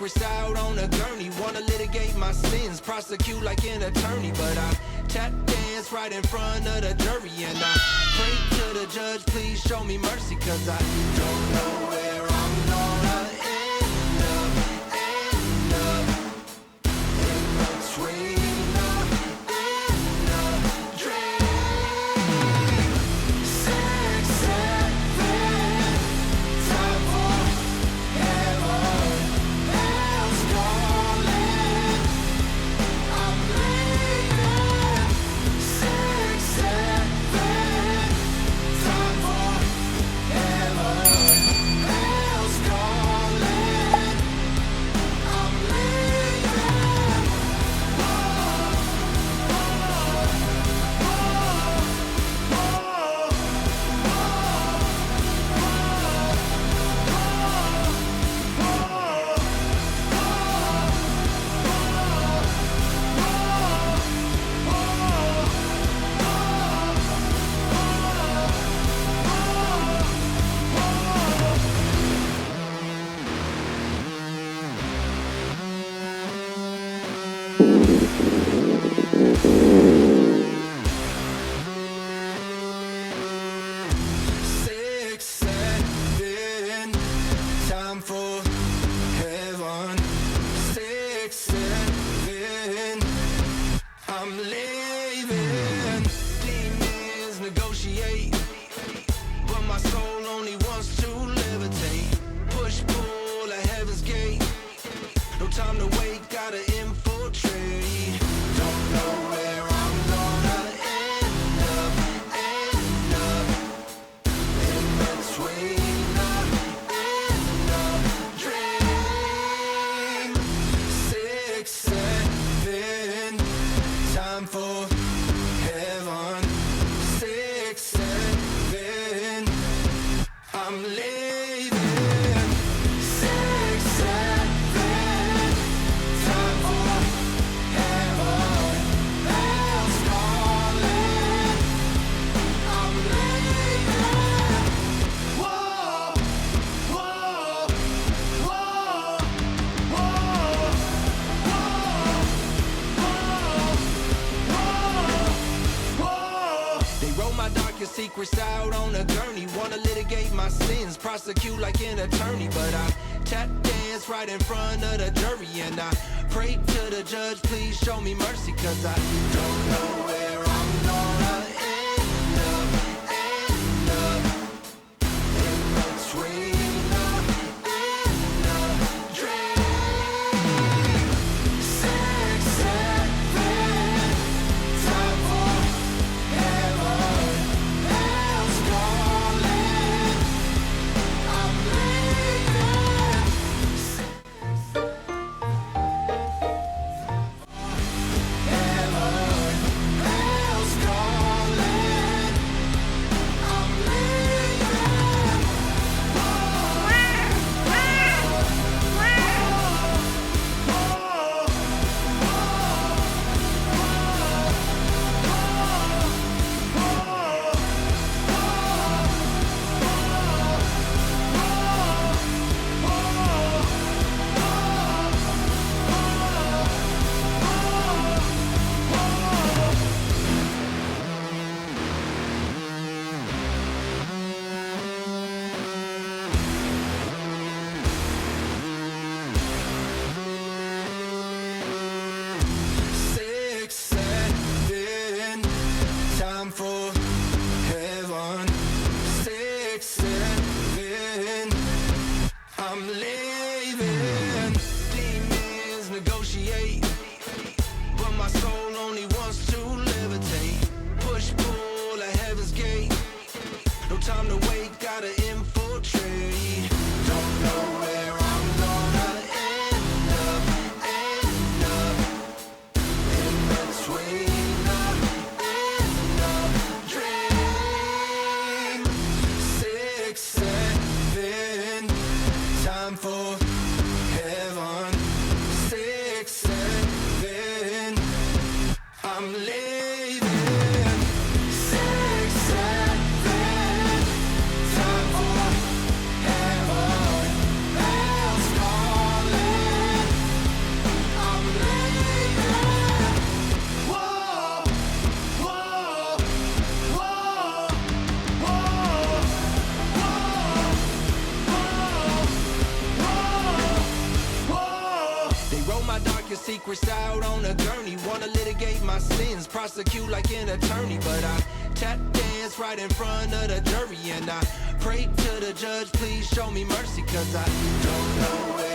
secrets out on a gurney. Wanna litigate my sins, prosecute like an attorney. But I tap dance right in front of the jury. And I pray to the judge, please show me mercy. Cause I don't know where I'm gonna end up in between the end of dream. 6, 7, time for heaven, hell's calling. I'm leaving. 6, 7, time for heaven, hell's calling. I'm leaving. Six, 7, time for heaven. 6, 7, I'm leaving. Demons negotiate, but my soul only wants to levitate. Push pull at heaven's gate. No time to wait, gotta infiltrate. Don't know where I'm gonna end up in between the end of dream. 6, 7, time for heaven. 6, 7, I'm leaving. 6, 7, time for heaven, hell's calling. I'm leaving. Whoa, whoa, whoa, whoa. They wrote my darkest secrets out on a gurney. Wanna litigate my sins, prosecute like an attorney. But I tap dance right in front of the jury. And I pray to the judge, please show me mercy. Cause I don't know where I'm gonna end up in between the end of dream. 6, 7, time for heaven, hell's calling. I'm leaving. 6, 7, heaven, secrets out on a gurney. Wanna litigate my sins, prosecute like an attorney. But I tap dance right in front of the jury, and I pray to the judge, please show me mercy, cause I don't know